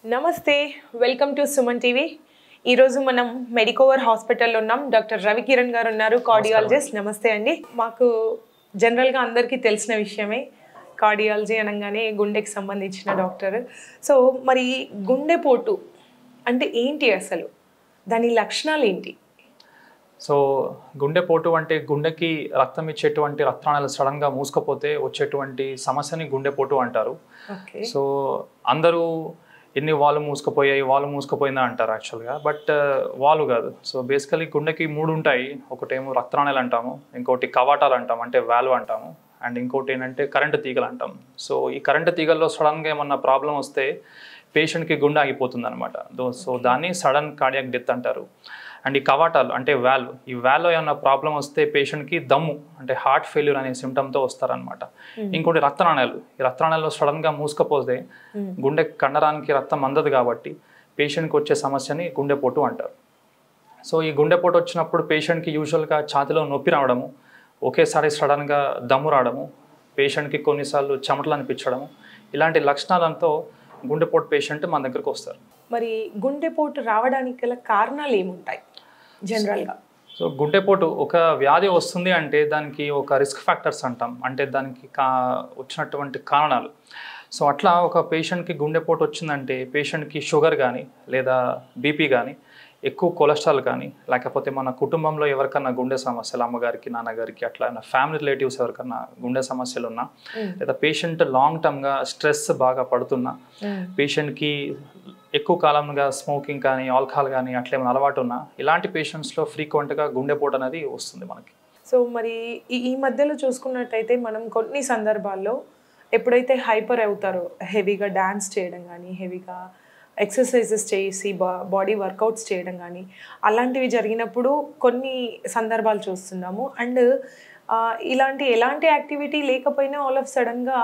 నమస్తే, welcome to Suman TV. ఈరోజు మనం మెడికోవర్ హాస్పిటల్లో ఉన్నాం. డాక్టర్ రవికిరణ్ గారు ఉన్నారు, కార్డియాలజిస్ట్. నమస్తే అండి. మాకు జనరల్గా అందరికీ తెలిసిన విషయమే, కార్డియాలజీ అనగానే గుండెకి సంబంధించిన డాక్టర్. సో మరి గుండెపోటు అంటే ఏంటి, అసలు దాని లక్షణాలు ఏంటి? సో గుండెపోటు అంటే గుండెకి రక్తం ఇచ్చేటువంటి రక్తనాళాలు సడన్గా మూసుకపోతే వచ్చేటువంటి సమస్యని గుండెపోటు అంటారు. సో అందరూ ఎన్ని వాళ్ళు మూసుకుపోయిందా అంటారు యాక్చువల్గా, బట్ వాళ్ళు కాదు. సో బేసికలీ గుండెకి 3 ఉంటాయి. ఒకటేమో రక్తనాళాలు అంటాము, ఇంకోటి కవాటాలు అంటాము అంటే వాల్వ్ అంటాము, అండ్ ఇంకోటి ఏంటంటే కరెంటు తీగలు అంటాం. సో ఈ కరెంటు తీగల్లో సడన్గా ఏమన్నా ప్రాబ్లం వస్తే పేషెంట్కి గుండె ఆగిపోతుంది అనమాట. సో దాన్ని సడన్ కార్డియాక్ డెత్ అంటారు. అండ్ ఈ కవాటాలు అంటే ఈ వాల్వ్లో ఏమన్నా ప్రాబ్లం వస్తే పేషెంట్కి దమ్ము అంటే హార్ట్ ఫెయిల్యూర్ అనే సిమ్టమ్తో వస్తారనమాట. ఇంకోటి రక్తనాళాలు, ఈ రక్తనాళాల్లో సడన్గా మూసుకపోతే గుండె కండరానికి రక్తం అందదు కాబట్టి పేషెంట్కి వచ్చే సమస్యని గుండెపోటు అంటారు. సో ఈ గుండెపోటు వచ్చినప్పుడు పేషెంట్కి యూజువల్గా ఛాతీలో నొప్పి రావడము, ఒకేసారి సడన్గా దమ్ము రావడము, పేషెంట్కి కొన్నిసార్లు చెమటలు అనిపించడము, ఇలాంటి లక్షణాలతో గుండెపోటు పేషెంట్ మన దగ్గరకు వస్తారు. మరి గుండెపోటు రావడానికి గల కారణాలు ఏముంటాయి జనరల్గా? సో గుండెపోటు ఒక వ్యాధి వస్తుంది అంటే దానికి ఒక రిస్క్ ఫ్యాక్టర్స్ అంటాం, అంటే దానికి వచ్చినటువంటి కారణాలు. సో అట్లా ఒక పేషెంట్కి గుండెపోటు వచ్చిందంటే పేషెంట్కి షుగర్ కానీ లేదా బీపీ కానీ, ఎక్కువ కొలెస్ట్రాల్ కానీ, లేకపోతే మన కుటుంబంలో ఎవరికన్నా గుండె సమస్యలు, అమ్మగారికి నాన్నగారికి అట్లా ఫ్యామిలీ రిలేటివ్స్ ఎవరికన్నా గుండె సమస్యలు ఉన్నా, లేదా పేషెంట్ లాంగ్ టర్మ్గా స్ట్రెస్ బాగా పడుతున్నా, పేషెంట్కి ఎక్కువ కాలంగా స్మోకింగ్ కానీ ఆల్కహాల్ కానీ అట్లా ఏమైనా అలవాటు ఉన్నా, ఇలాంటి పేషెంట్స్లో ఫ్రీక్వెంట్గా గుండెపోటు అనేది వస్తుంది మనకి. సో మరి ఈ మధ్యలో చూసుకున్నట్టయితే మనం కొన్ని సందర్భాల్లో ఎప్పుడైతే హైపర్ అవుతారో, హెవీగా డ్యాన్స్ చేయడం కానీ, హెవీగా ఎక్సర్సైజెస్ చేసి బాడీ వర్కౌట్స్ చేయడం కానీ అలాంటివి జరిగినప్పుడు కొన్ని సందర్భాలు చూస్తున్నాము. అండ్ ఎలాంటి యాక్టివిటీ లేకపోయినా ఆల్ ఆఫ్ సడన్గా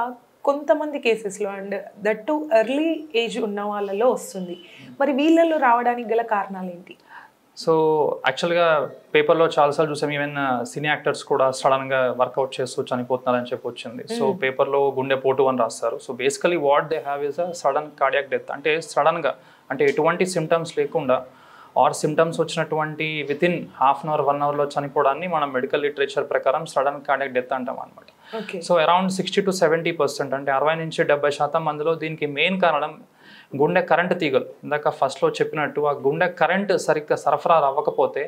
కొంతమంది కేసెస్లో, and that to early age ఉన్న వాళ్ళలో వస్తుంది. మరి వీళ్ళలో రావడానికి గల కారణాలు ఏంటి? సో యాక్చువల్గా పేపర్లో చాలాసార్లు చూసాం, ఈవెన్ సినీ యాక్టర్స్ కూడా సడన్గా వర్కౌట్ చేస్తూ చనిపోతున్నారని చెప్పి వచ్చింది. సో పేపర్లో గుండెపోటు అని రాస్తారు. So basically what they have is a sudden cardiac death. అంటే సడన్గా అంటే ఎటువంటి సిమ్టమ్స్ లేకుండా ఆర్ సిమ్టమ్స్ వచ్చినటువంటి వితిన్ హాఫ్ అన్ అవర్ 1 అవర్లో చనిపోవడాన్ని మనం మెడికల్ లిటరేచర్ ప్రకారం సడన్ కార్డియాక్ డెత్ అంటాం అనమాట. సో అరౌండ్ 60 to 70% అంటే 60 నుంచి 70% మందిలో దీనికి మెయిన్ కారణం గుండె కరెంటు తీగలు. ఇందాక ఫస్ట్లో చెప్పినట్టు ఆ గుండె కరెంట్ సరిగ్గా సరఫరా అవ్వకపోతే,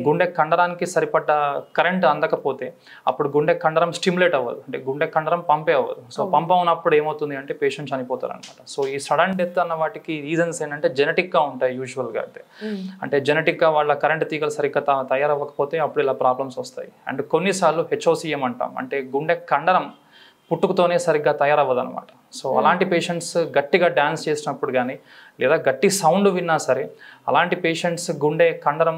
గుండె కండరానికి సరిపడ్డ కరెంట్ అందకపోతే అప్పుడు గుండె కండరం స్టిమ్యులేట్ అవ్వదు, అంటే గుండె కండరం పంపే అవ్వదు. సో పంప్ అవునప్పుడు ఏమవుతుంది అంటే పేషెంట్ చనిపోతారు అనమాట. సో ఈ సడన్ డెత్ అన్న వాటికి రీజన్స్ ఏంటంటే జెనెటిక్గా ఉంటాయి యూజువల్గా. అంటే జెనెటిక్గా వాళ్ళ కరెంట్ తీగలు సరిగ్గా తయారవ్వకపోతే అప్పుడు ఇలా ప్రాబ్లమ్స్ వస్తాయి. అండ్ కొన్నిసార్లు HOCM అంటాం, అంటే గుండె కండరం పుట్టుకతోనే సరిగ్గా తయారవ్వదు అనమాట. సో అలాంటి పేషెంట్స్ గట్టిగా డ్యాన్స్ చేసినప్పుడు కానీ లేదా గట్టి సౌండ్ విన్నా సరే, అలాంటి పేషెంట్స్ గుండె కండరం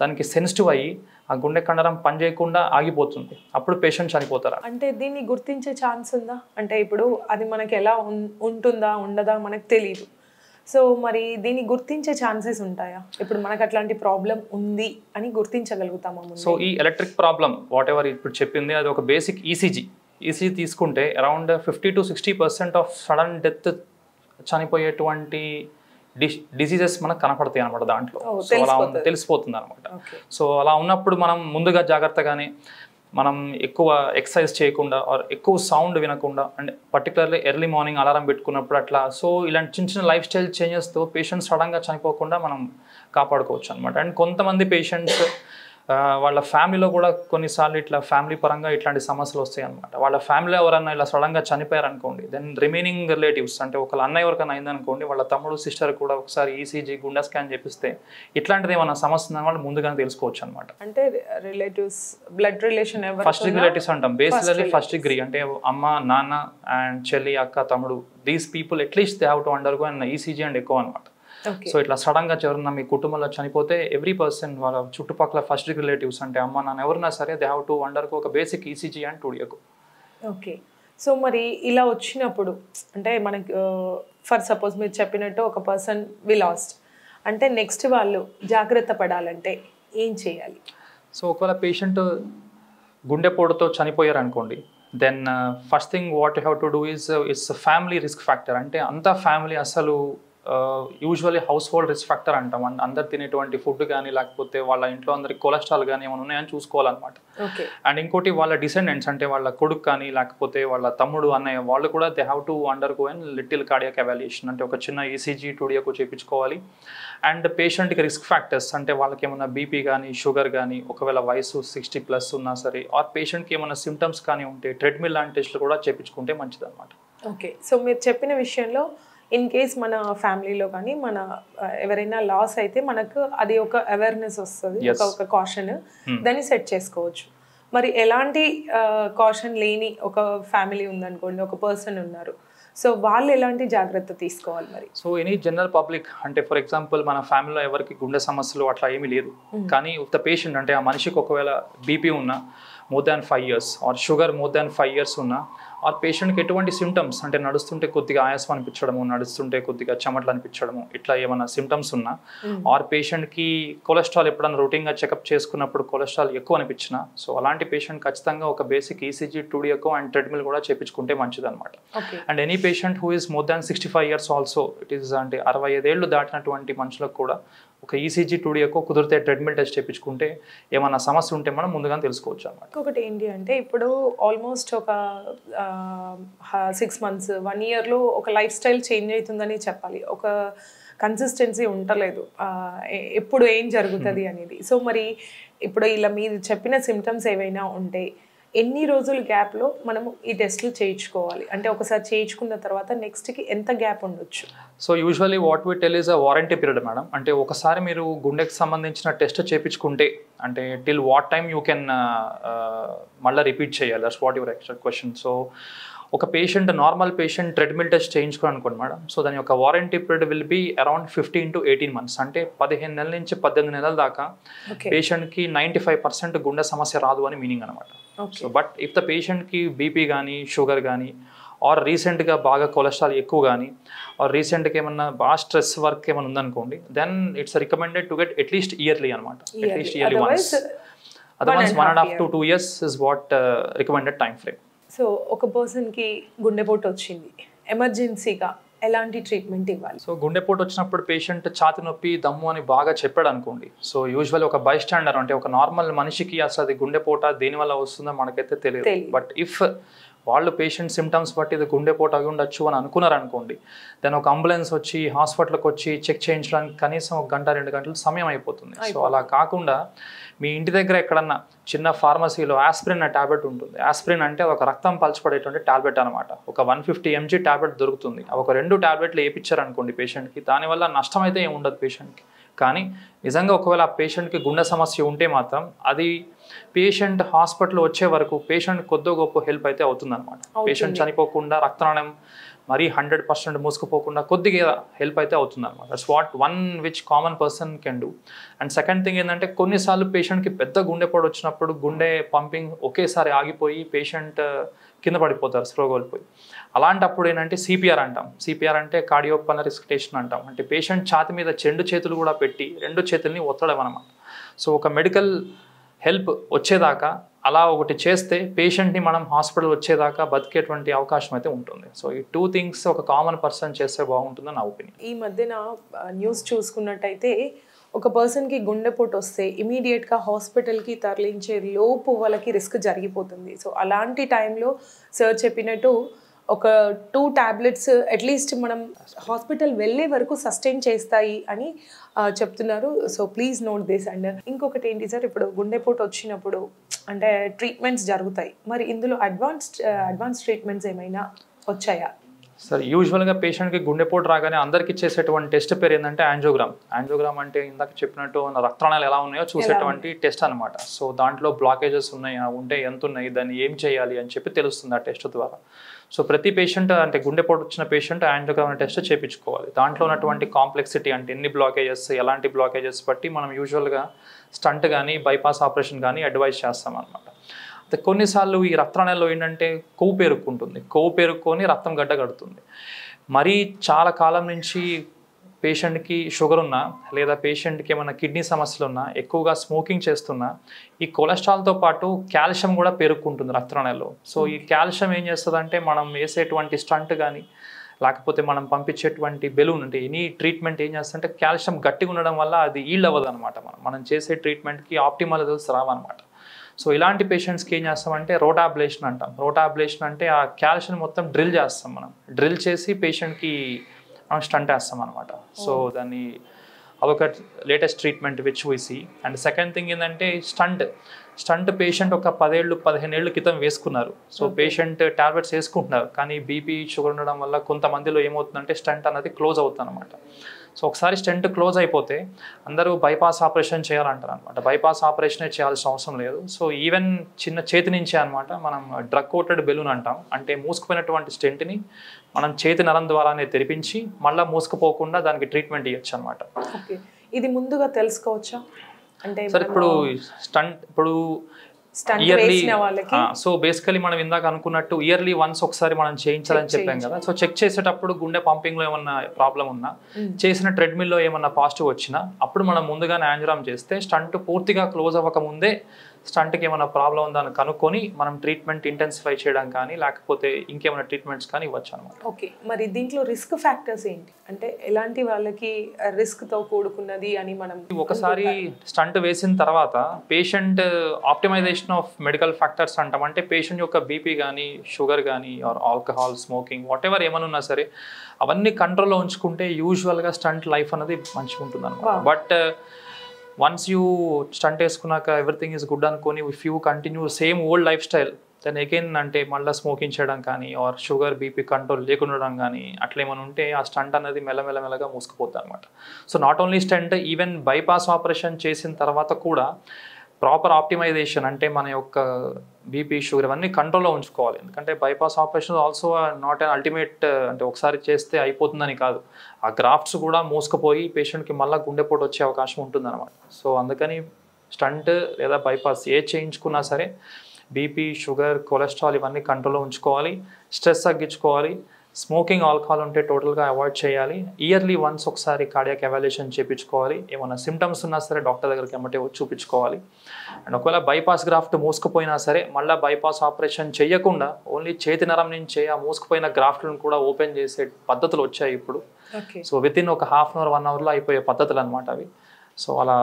దానికి సెన్సిటివ్ అయ్యి ఆ గుండె కండరం పనిచేయకుండా ఆగిపోతుంది, అప్పుడు పేషెంట్ చనిపోతారు. అంటే దీన్ని గుర్తించే ఛాన్స్ ఉందా? అంటే ఇప్పుడు అది మనకి ఎలా ఉంటుందా ఉండదా మనకు తెలియదు. సో మరి దీన్ని గుర్తించే ఛాన్సెస్ ఉంటాయా? ఇప్పుడు మనకు అట్లాంటి ప్రాబ్లం ఉంది అని గుర్తించగలుగుతామా? సో ఈ ఎలక్ట్రిక్ ప్రాబ్లం వాట్ ఎవర్ ఇప్పుడు చెప్పింది అది ఒక బేసిక్ ఈసీజీ తీసుకుంటే around 50 to 60% of sudden death చనిపోయేటువంటి డిసీజెస్ మనకు కనపడతాయి అనమాట దాంట్లో. సో అలా తెలిసిపోతుంది అనమాట. సో అలా ఉన్నప్పుడు మనం ముందుగా జాగ్రత్తగానే మనం ఎక్కువ ఎక్సర్సైజ్ చేయకుండా ఆర్ ఎక్కువ సౌండ్ వినకుండా, and particularly early morning alarm పెట్టుకున్నప్పుడు అట్లా, సో ఇలాంటి చిన్న లైఫ్ స్టైల్ చేంజెస్తో పేషెంట్స్ సడన్గా చనిపోకుండా మనం కాపాడుకోవచ్చు అనమాట. అండ్ కొంతమంది పేషెంట్స్ వాళ్ళ ఫ్యామిలీలో కూడా కొన్నిసార్లు ఇట్లా ఫ్యామిలీ పరంగా ఇట్లాంటి సమస్యలు వస్తాయి అనమాట. వాళ్ళ ఫ్యామిలీ ఎవరన్నా ఇలా సడన్గా చనిపోయారు అనుకోండి, దెన్ రిమైనింగ్ రిలేటివ్స్ అంటే ఒక అన్నయ్య ఎవరికైనా అయిందనుకోండి, వాళ్ళ తమ్ముడు సిస్టర్ కూడా ఒకసారి ఈసీజీ గుండె స్కాన్ చేపిస్తే ఇట్లాంటిది ఏమన్నా సమస్య ఉందని వాళ్ళు ముందుగానే తెలుసుకోవచ్చు అనమాట. అంటే relatives, blood relation, first degree relatives అంటాం. బేసికలీ ఫస్ట్ డిగ్రీ అంటే అమ్మ, నాన్న అండ్ చెల్లి, అక్క, తమ్ముడు, these people at least they have to undergo and ECG and ఎక్కువ అనమాట. సో ఇట్లా సడన్గా ఎవరన్నా మీ కుటుంబంలో చనిపోతే ఎవ్రీ పర్సన్ వాళ్ళ చుట్టుపక్కల ఫస్ట్ డిగ్రీ రిలేటివ్స్ అంటే అమ్మ నాన్న ఎవరైనా సరే దే హ్యావ్ టు అండర్గో ఒక basic ECG and 2 DECO. Okay. So మరి ఇలా వచ్చినప్పుడు అంటే మనకి ఫర్ సపోజ్ మీరు చెప్పినట్టు ఒక పర్సన్ వి లాస్ట్ అంటే నెక్స్ట్ వాళ్ళు జాగ్రత్త పడాలంటే ఏం చేయాలి? సో ఒకవేళ పేషెంట్ గుండెపోటుతో చనిపోయారు అనుకోండి, then first thing what you have to do is family risk factor. అంటే అంతా ఫ్యామిలీ అసలు usually household risk factor అంటాం. అందరు తినేటువంటి ఫుడ్ కానీ లేకపోతే వాళ్ళ ఇంట్లో అందరికి కొలెస్ట్రాల్ కానీ ఏమైనా ఉన్నాయని చూసుకోవాలన్నమాట. అండ్ ఇంకోటి వాళ్ళ డిసెండెంట్స్ అంటే వాళ్ళ కొడుకు కానీ లేకపోతే వాళ్ళ తమ్ముడు అన్నయ్య వాళ్ళు కూడా they have to undergo and little cardiac evaluation అంటే ఒక చిన్న ఈసీజీ టూడియోకు చేయించుకోవాలి. అండ్ పేషెంట్కి రిస్క్ ఫ్యాక్టర్స్ అంటే వాళ్ళకి ఏమైనా బీపీ కానీ షుగర్ కానీ ఒకవేళ వయసు 60+ ఉన్నా సరే ఆర్ పేషెంట్కి ఏమైనా సిమ్టమ్స్ కానీ ఉంటే ట్రెడ్మిల్ లాంటి టెస్ట్లు కూడా చేయించుకుంటే మంచిది అనమాట. ఓకే, సో మీరు చెప్పిన విషయంలో ఇన్ కేస్ మన ఫ్యామిలీలో కానీ మన ఎవరైనా లాస్ అయితే మనకు అది ఒక అవేర్నెస్ వస్తుంది, ఒక కాషన్, దాన్ని సెట్ చేసుకోవచ్చు. మరి ఎలాంటి కాషన్ లేని ఒక ఫ్యామిలీ ఉందనుకోండి, ఒక పర్సన్ ఉన్నారు, సో వాళ్ళు ఎలాంటి జాగ్రత్త తీసుకోవాలి మరి? సో ఎనీ జనరల్ పబ్లిక్ అంటే ఫర్ ఎగ్జాంపుల్ మన ఫ్యామిలీలో ఎవరికి గుండె సమస్యలు అట్లా ఏమీ లేదు, కానీ ద పేషెంట్ అంటే ఆ మనిషికి ఒకవేళ బీపీ ఉన్నా more than 5 years or sugar more than 5 years ఉన్నా ఆర్ పేషెంట్కి ఎటువంటి సిమ్టమ్స్ అంటే నడుస్తుంటే కొద్దిగా ఆయాసం అనిపించడము, నడుస్తుంటే కొద్దిగా చెమటలు అనిపించడము, ఇట్లా ఏమైనా సిమ్టమ్స్ ఉన్నా ఆర్ పేషెంట్కి కొలెస్ట్రాల్ ఎప్పుడైనా రొటీన్గా చెకప్ చేసుకున్నప్పుడు కొలెస్ట్రాల్ ఎక్కువ అనిపించినా, సో అలాంటి పేషెంట్ ఖచ్చితంగా ఒక బేసిక్ ఈసీజీ టూడియోకో అండ్ ట్రెడ్మిల్ కూడా చేయించుకుంటే మంచిది అనమాట. And any patient who is more than 65 years also, it is అంటే 65 ఏళ్ళు దాటినటువంటి మనుషులకు కూడా ఒక ఈసీజీ టూడియోకో కుదిరితే ట్రెడ్మిల్ టెస్ట్ చేయించుకుంటే ఏమైనా సమస్య ఉంటే మనం ముందుగా తెలుసుకోవచ్చు అనమాట. ఇంకొకటి ఏంటి అంటే ఇప్పుడు ఆల్మోస్ట్ ఒక 6 months 1 yearలో ఒక లైఫ్ స్టైల్ చేంజ్ అవుతుందని చెప్పాలి, ఒక కన్సిస్టెన్సీ ఉండలేదు ఎప్పుడు ఏం జరుగుతుంది అనేది. సో మరి ఇప్పుడు ఇలా మీరు చెప్పిన సిమ్టమ్స్ ఏవైనా ఉంటే ఎన్ని రోజుల గ్యాప్లో మనము ఈ టెస్ట్లు చేయించుకోవాలి, అంటే ఒకసారి చేయించుకున్న తర్వాత నెక్స్ట్కి ఎంత గ్యాప్ ఉండొచ్చు? So usually what we tell is a warranty period madam. అంటే ఒకసారి మీరు గుండెకి సంబంధించిన టెస్ట్ చేయించుకుంటే అంటే till what time you can మళ్ళీ రిపీట్ చేయాలి, that's what your extra question. So ఒక patient normal patient treadmill test చేయించుకోవాలి అనుకోండి మేడం, సో దాని యొక్క warranty period will be around 15 to 18 months, అంటే 15 నెలల నుంచి 18 నెలల దాకా పేషెంట్కి 95% గుండె సమస్య రాదు అని మీనింగ్ అనమాట. సో బట్ ఇఫ్ ద పేషెంట్కి బీపీ కానీ షుగర్ కానీ ఆర్ రీసెంట్గా బాగా కొలెస్ట్రాల్ ఎక్కువ కానీ ఆర్ రీసెంట్గా ఏమన్నా బాగా స్ట్రెస్ వర్క్ ఏమైనా ఉందనుకోండి, then it's recommended to get at least yearly అనమాట, at least yearly once. Otherwise 1.5 to 2 years is what recommended time frame. So ఒక పర్సన్కి గుండెపోటు వచ్చింది, ఎమర్జెన్సీగా ఎలాంటి ట్రీట్మెంట్ ఇవ్వాలి? సో గుండెపోటు వచ్చినప్పుడు పేషెంట్ ఛాతి నొప్పి దమ్ము అని బాగా చెప్పాడు అనుకోండి, సో యూజువల్ ఒక బై స్టాండర్ అంటే ఒక నార్మల్ మనిషికి అసలు అది గుండెపోట దేనివల్ల వస్తుందో మనకైతే తెలియదు. బట్ ఇఫ్ వాళ్ళు పేషెంట్ సిమ్టమ్స్ బట్టి ఇది గుండెపోటు అయి ఉండొచ్చు అని అనుకున్నారు అనుకోండి, దాని ఒక అంబులెన్స్ వచ్చి హాస్పిటల్కి వచ్చి చెక్ చేయించడానికి కనీసం 1 గంట 2 గంటలు సమయం అయిపోతుంది. సో అలా కాకుండా మీ ఇంటి దగ్గర ఎక్కడన్నా చిన్న ఫార్మసీలో ఆస్పిరిన్ అనే ట్యాబ్లెట్ ఉంటుంది. ఆస్పిరిన్ అంటే ఒక రక్తం పలచబడేటువంటి ట్యాబ్లెట్ అనమాట. ఒక 150 mg ట్యాబ్లెట్ దొరుకుతుంది. ఒక 2 ట్యాబ్లెట్లు వేయించారు అనుకోండి పేషెంట్కి, దానివల్ల నష్టం అయితే ఏమి ఉండదు పేషెంట్కి. కానీ నిజంగా ఒకవేళ ఆ పేషెంట్కి గుండె సమస్య ఉంటే మాత్రం అది పేషెంట్ హాస్పిటల్ వచ్చే వరకు పేషెంట్ కొద్దో గొప్ప హెల్ప్ అయితే అవుతుంది అనమాట. పేషెంట్ చనిపోకుండా రక్తనాళం మరీ 100% మూసుకుపోకుండా కొద్దిగా హెల్ప్ అయితే అవుతుంది అనమాట. That's what one which common person can do. And second thing ఏంటంటే కొన్నిసార్లు పేషెంట్కి పెద్ద గుండెపోటు వచ్చినప్పుడు గుండె పంపింగ్ ఒకేసారి ఆగిపోయి పేషెంట్ కింద పడిపోతారు, స్లో కోల్పోయి. అలాంటప్పుడు ఏంటంటే సిపిఆర్ అంటాం. సిపిఆర్ అంటే కార్డియోపల్మనరీ రిససిటేషన్ అంటాం. అంటే పేషెంట్ ఛాతి మీద 2 చేతులు కూడా పెట్టి 2 చేతుల్ని ఒత్తడం అనమాట. సో ఒక మెడికల్ హెల్ప్ వచ్చేదాకా అలా ఒకటి చేస్తే పేషెంట్ని మనం హాస్పిటల్ వచ్చేదాకా బతికేటువంటి అవకాశం అయితే ఉంటుంది. సో ఈ 2 things ఒక కామన్ పర్సన్ చేస్తే బాగుంటుందని నా ఒపీనియన్. ఈ మధ్యన న్యూస్ చూసుకున్నట్టయితే ఒక పర్సన్కి గుండెపోటు వస్తే ఇమీడియట్గా హాస్పిటల్కి తరలించే లోపు వాళ్ళకి రిస్క్ జరిగిపోతుంది. సో అలాంటి టైంలో సార్ చెప్పినట్టు ఒక 2 tablets అట్లీస్ట్ మనం హాస్పిటల్ వెళ్ళే వరకు సస్టైన్ చేస్తాయి అని చెప్తున్నారు. So please note this. And ఇంకొకటి ఏంటి సార్, ఇప్పుడు గుండెపోటు వచ్చినప్పుడు అంటే ట్రీట్మెంట్స్ జరుగుతాయి, మరి ఇందులో అడ్వాన్స్ ట్రీట్మెంట్స్ ఏమైనా వచ్చాయా? సార్ యూజువల్గా పేషెంట్కి గుండెపోటు రాగానే అందరికీ చేసేటువంటి టెస్ట్ పేరు ఏంటంటే యాంజియోగ్రామ్. యాంజియోగ్రామ్ అంటే ఇందాక చెప్పినట్టు రక్తనాళాలు ఎలా ఉన్నాయో చూసేటువంటి టెస్ట్ అనమాట. సో దాంట్లో బ్లాకేజెస్ ఉన్నాయా, ఉంటే ఎంత ఉన్నాయి, దాన్ని ఏం చేయాలి అని చెప్పి తెలుస్తుంది ఆ టెస్ట్ ద్వారా. సో ప్రతి పేషెంట్ అంటే గుండెపోటు వచ్చిన పేషెంట్ యాంజియోగ్రామ్ టెస్ట్ చేయించుకోవాలి. దాంట్లో ఉన్నటువంటి కాంప్లెక్సిటీ అంటే ఎన్ని బ్లాకేజెస్, ఎలాంటి బ్లాకేజెస్ బట్టి మనం యూజువల్గా స్టంట్ కానీ బైపాస్ ఆపరేషన్ కానీ అడ్వైజ్ చేస్తాం అనమాట. కొన్నిసార్లు ఈ రక్తనాళాల్లో ఏంటంటే కొవ్వు పేరుక్కుంటుంది, కొవ్వు పేరుక్కొని రక్తం గడ్డ కడుతుంది. మరీ చాలా కాలం నుంచి పేషెంట్కి షుగర్ ఉన్నా లేదా పేషెంట్కి ఏమైనా కిడ్నీ సమస్యలు ఉన్నా, ఎక్కువగా స్మోకింగ్ చేస్తున్నా ఈ కొలెస్ట్రాల్తో పాటు కాల్షియం కూడా పేరుక్కుంటుంది రక్తనాళాల్లో. సో ఈ కాల్షియం ఏం చేస్తుందంటే మనం వేసేటువంటి స్టంట్ కానీ లేకపోతే మనం పంపించేటువంటి బెలూన్ అంటే ఎనీ ట్రీట్మెంట్ ఏం చేస్తుంటే కాల్షియం గట్టిగా ఉండడం వల్ల అది ఈల్డ్ అవ్వదు అనమాట. మనం చేసే ట్రీట్మెంట్కి ఆప్టిమల్ రిజల్ట్స్ రావన్నమాట. సో ఇలాంటి పేషెంట్స్కి ఏం చేస్తామంటే రోటాబ్లేషన్ అంటాం. రోటాబ్లేషన్ అంటే ఆ కాల్షియం మొత్తం డ్రిల్ చేస్తాం. మనం డ్రిల్ చేసి పేషెంట్కి మనం స్టంట్ వేస్తాం అనమాట. సో దాన్ని అదొక latest treatment which we see. And second thing ఏంటంటే స్టంట్ పేషెంట్ ఒక 10 ఏళ్ళు 15 ఏళ్ళ క్రితం వేసుకున్నారు. సో పేషెంట్ టాబ్లెట్స్ వేసుకుంటున్నారు, కానీ బీపీ షుగర్ ఉండడం వల్ల కొంతమందిలో ఏమవుతుందంటే స్టంట్ అనేది క్లోజ్ అవుతుంది అనమాట. సో ఒకసారి స్టెంట్ క్లోజ్ అయిపోతే అందరూ బైపాస్ ఆపరేషన్ చేయాలంటారు అనమాట. బైపాస్ ఆపరేషనే చేయాల్సిన అవసరం లేదు. సో ఈవెన్ చిన్న చేతి నుంచే అనమాట మనం డ్రగ్ కోటెడ్ బెలూన్ అంటాం. అంటే మూసుకుపోయినటువంటి స్టెంట్ని మనం చేతి నరం ద్వారానే తెరిపించి మళ్ళీ మూసుకుపోకుండా దానికి ట్రీట్మెంట్ ఇవ్వచ్చు అనమాట. ఓకే, ఇది ముందుగా తెలుసుకోవచ్చా? అంటే సార్ ఇప్పుడు ఇయర్లీ సో బేసికలీ మనం ఇందాక అనుకున్నట్టు ఇయర్లీ వన్స్ ఒకసారి మనం చేయించాలని చెప్పాం కదా. సో చెక్ చేసేటప్పుడు గుండె పంపింగ్లో ఏమన్నా ప్రాబ్లం ఉన్నా, చేసిన ట్రెడ్మిల్లో ఏమన్నా పాజిటివ్ వచ్చినా అప్పుడు మనం ముందుగానే యాంజియోగ్రామ్ చేస్తే స్టంట్ పూర్తిగా క్లోజ్ అవ్వక ముందే స్టంట్కి ఏమైనా ప్రాబ్లం ఉందని కనుక్కొని మనం ట్రీట్మెంట్ ఇంటెన్సిఫై చేయడం కానీ లేకపోతే ఇంకేమైనా ట్రీట్మెంట్స్ కానీ ఇవ్వచ్చు అనమాట. ఓకే, మరి దీంట్లో రిస్క్ ఫ్యాక్టర్స్ ఏంటి? అంటే ఎలాంటి వాళ్ళకి రిస్క్తో కూడుకున్నది అని మనం ఒకసారి స్టంట్ వేసిన తర్వాత patient optimization of medical factors అంటాం. అంటే పేషెంట్ యొక్క బీపీ కానీ షుగర్ కానీ or alcohol smoking whatever ఏమైనా ఉన్నా సరే అవన్నీ కంట్రోల్లో ఉంచుకుంటే యూజువల్గా స్టంట్ లైఫ్ అనేది మంచిగా ఉంటుంది అనమాట. బట్ వన్స్ యూ స్టంట్ వేసుకున్నాక ఎవ్రీథింగ్ ఈజ్ గుడ్ అనుకొని if you continue same old lifestyle then again అంటే మళ్ళీ స్మోకింగ్ చేయడం కానీ ఆర్ షుగర్ బీపీ కంట్రోల్ లేకుండడం కానీ అట్లా ఏమైనా ఉంటే ఆ స్టంట్ అనేది మెల్లమెల్లగా మూసుకుపోతుంది అనమాట. So not only stent, even bypass operation చేసిన తర్వాత కూడా ప్రాపర్ ఆప్టిమైజేషన్ అంటే మన యొక్క బీపీ షుగర్ ఇవన్నీ కంట్రోల్లో ఉంచుకోవాలి. ఎందుకంటే bypass operation also not an ultimate, అంటే ఒకసారి చేస్తే అయిపోతుందని కాదు. ఆ గ్రాఫ్ట్స్ కూడా మూసుకుపోయి పేషెంట్కి మళ్ళీ గుండెపోటు వచ్చే అవకాశం ఉంటుందన్నమాట. సో అందుకని స్టంట్ లేదా బైపాస్ ఏ చేయించుకున్నా సరే బీపీ షుగర్ కొలెస్ట్రాల్ ఇవన్నీ కంట్రోల్లో ఉంచుకోవాలి, స్ట్రెస్ తగ్గించుకోవాలి, స్మోకింగ్ ఆల్కహాల్ ఉంటే టోటల్గా అవాయిడ్ చేయాలి, ఇయర్లీ వన్స్ ఒకసారి కార్డియాక్ ఎవాల్యుయేషన్ చేయించుకోవాలి, ఏమైనా సిమ్టమ్స్ ఉన్నా సరే డాక్టర్ దగ్గరికి ఎమ్మటే వచ్చి చూపించుకోవాలి. అండ్ ఒకవేళ బైపాస్ గ్రాఫ్ట్ మూసుకుపోయినా సరే మళ్ళీ బైపాస్ ఆపరేషన్ చేయకుండా ఓన్లీ చేతి నరం నుంచే ఆ మూసుకుపోయిన గ్రాఫ్ట్లను కూడా ఓపెన్ చేసే పద్ధతులు వచ్చాయి ఇప్పుడు. సో వితిన్ ఒక హాఫ్ అన్ అవర్ 1 అవర్లో అయిపోయే పద్ధతులు అనమాట అవి. సో అలా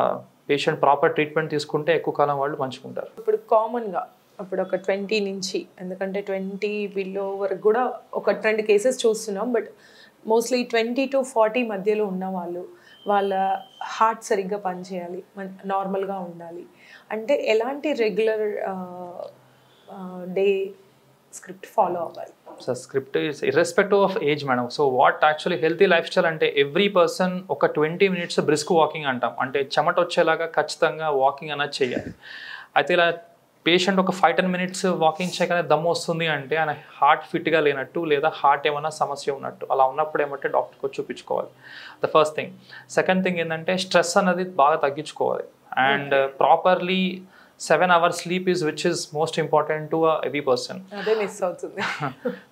పేషెంట్ ప్రాపర్ ట్రీట్మెంట్ తీసుకుంటే ఎక్కువ కాలం వాళ్ళు మంచుకుంటారు. ఇప్పుడు కామన్గా అప్పుడు ఒక 20 నుంచి, ఎందుకంటే 20 బిలో వరకు కూడా ఒక 2 కేసెస్ చూస్తున్నాం. బట్ మోస్ట్లీ 20 to 40 మధ్యలో ఉన్న వాళ్ళ హార్ట్ సరిగ్గా పనిచేయాలి, నార్మల్గా ఉండాలి అంటే ఎలాంటి రెగ్యులర్ డే స్క్రిప్ట్ ఫాలో అవ్వాలి? So script is irrespective of age madam. So what actually healthy life style అంటే ఎవ్రీ పర్సన్ ఒక 20 minutes బ్రిస్క్ వాకింగ్ అంటాం. అంటే చెమట వచ్చేలాగా ఖచ్చితంగా వాకింగ్ అనేది చేయాలి. అయితే ఇలా పేషెంట్ ఒక 5-10 minutes వాకింగ్ చేయగానే దమ్ము వస్తుంది అంటే ఆయన హార్ట్ ఫిట్గా లేనట్టు లేదా హార్ట్ ఏమైనా సమస్య ఉన్నట్టు. అలా ఉన్నప్పుడు ఏమంటే డాక్టర్కి వచ్చి చూపించుకోవాలి. The first thing. Second thing ఏంటంటే స్ట్రెస్ అనేది బాగా తగ్గించుకోవాలి. And properly 7 hours sleep is which is most important to every person. అదే మిస్ అవుతుంది.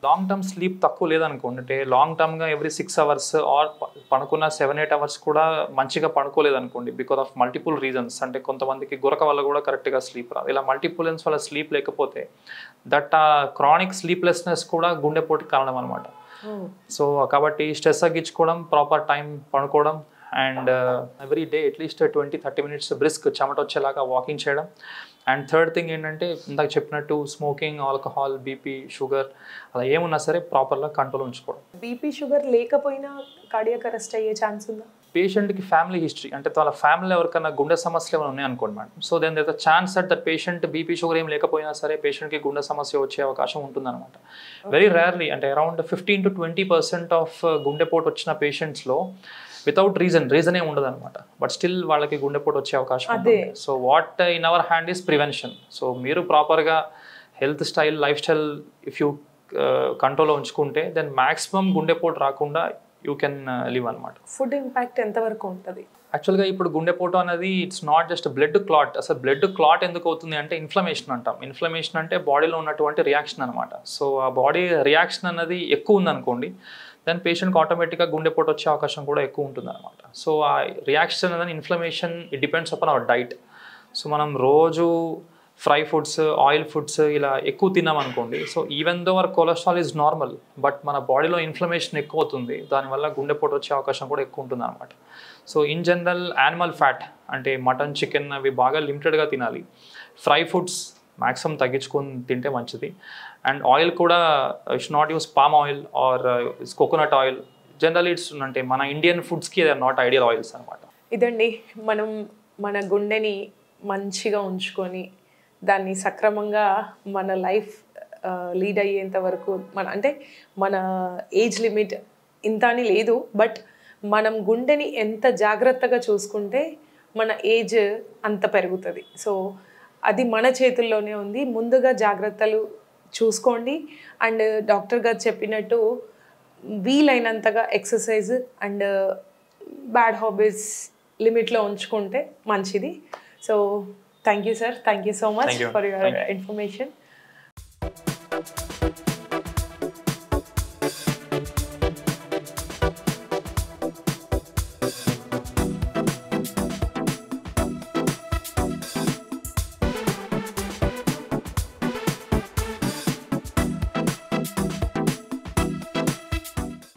లాంగ్ టర్మ్ స్లీప్ తక్కువ లేదనుకోండి, అంటే లాంగ్ టర్మ్గా ఎవ్రీ 6 hours ఆర్ పడుకున్న 7-8 hours కూడా మంచిగా పడుకోలేదనుకోండి బికాస్ ఆఫ్ మల్టిపుల్ రీజన్స్. అంటే కొంతమందికి గురక వల్ల కూడా కరెక్ట్గా స్లీప్ రాదు. ఇలా మల్టిపుల్ రీజన్స్ వల్ల స్లీప్ లేకపోతే దట్ క్రానిక్ స్లీప్లెస్నెస్ కూడా గుండెపోటుకి కారణం అనమాట. సో కాబట్టి స్ట్రెస్ తగ్గించుకోవడం, ప్రాపర్ టైం పడుకోవడం and every day at least 20-30 minutes brisk చెమట వచ్చేలాగా వాకింగ్ చేయడం. అండ్ థర్డ్ థింగ్ ఏంటంటే ఇందాక చెప్పినట్టు స్మోకింగ్ ఆల్కహాల్ బీపీ షుగర్ అలా ఏమున్నా సరే ప్రాపర్గా కంట్రోల్ ఉంచుకోవడం. బీపీ షుగర్ లేకపోయినా కార్డియాక్ అరెస్ట్ అయ్యే ఛాన్స్ ఉందా? పేషెంట్కి ఫ్యామిలీ హిస్టరీ అంటే వాళ్ళ ఫ్యామిలీలో ఎవరికైనా గుండె సమస్యలు ఏమైనా ఉన్నాయనుకోండి madam. So then there the chance that patient BP sugar ఏం లేకపోయినా సరే పేషెంట్కి గుండె సమస్య వచ్చే అవకాశం ఉంటుందన్నమాట. వెరీ రేర్లీ, అంటే అరౌండ్ 15-20% ఆఫ్ గుండెపోటు వచ్చిన పేషెంట్స్లో వితౌట్ రీజన్ ఏమి ఉండదు అనమాట. బట్ స్టిల్ వాళ్ళకి గుండెపోటు వచ్చే అవకాశం ఉంటుంది. So what in our hand is prevention. So మీరు ప్రాపర్గా health style life style if you కంట్రోల్లో ఉంచుకుంటే దెన్ మ్యాక్సిమం గుండెపోటు రాకుండా యూ కెన్ లివ్ అనమాట. ఫుడ్ ఇంపాక్ట్ ఎంతవరకు ఉంటుంది? యాక్చువల్గా ఇప్పుడు గుండెపోటు అనేది it's not just blood clot. అసలు బ్లడ్ క్లాట్ ఎందుకు అవుతుంది అంటే ఇన్ఫ్లమేషన్ అంటాం. ఇన్ఫ్లమేషన్ అంటే బాడీలో ఉన్నటువంటి రియాక్షన్ అనమాట. సో ఆ బాడీ రియాక్షన్ అన్నది ఎక్కువ ఉందనుకోండి దెన్ పేషెంట్కి ఆటోమేటిక్గా గుండెపోటు వచ్చే అవకాశం కూడా ఎక్కువ ఉంటుంది అనమాట. సో ఆ రియాక్షన్ అనేది inflammation it depends upon our diet. So మనం రోజు ఫ్రై ఫుడ్స్, ఆయిల్ ఫుడ్స్ ఇలా ఎక్కువ తిన్నాం అనుకోండి, so even though hour cholesterol is normal, but మన బాడీలో ఇన్ఫ్లమేషన్ ఎక్కువ అవుతుంది, దానివల్ల గుండెపోటు వచ్చే అవకాశం కూడా ఎక్కువ ఉంటుంది అనమాట. So in general animal fat అంటే మటన్, చికెన్ అవి బాగా లిమిటెడ్గా తినాలి. ఫ్రై ఫుడ్స్ మ్యాక్సిమం తగ్గించుకొని తింటే మంచిది. అండ్ ఆయిల్ కూడా it's not use palm oil or coconut oil. General it's అంటే మన ఇండియన్ ఫుడ్స్కి they are not ideal oils అనమాట. ఇదండి, మనం మన గుండెని మంచిగా ఉంచుకొని దాన్ని సక్రమంగా మన లైఫ్ లీడ్ అయ్యేంత వరకు అంటే మన ఏజ్ లిమిట్ ఇంత అని లేదు, బట్ మనం గుండెని ఎంత జాగ్రత్తగా చూసుకుంటే మన ఏజ్ అంత పెరుగుతుంది. సో అది మన చేతుల్లోనే ఉంది. ముందుగా జాగ్రత్తలు చూసుకోండి. అండ్ డాక్టర్ గారు చెప్పినట్టు వీలైనంతగా ఎక్సర్సైజ్ అండ్ బ్యాడ్ హాబీస్ లిమిట్లో ఉంచుకుంటే మంచిది. So thank you sir, thank you so much for your information.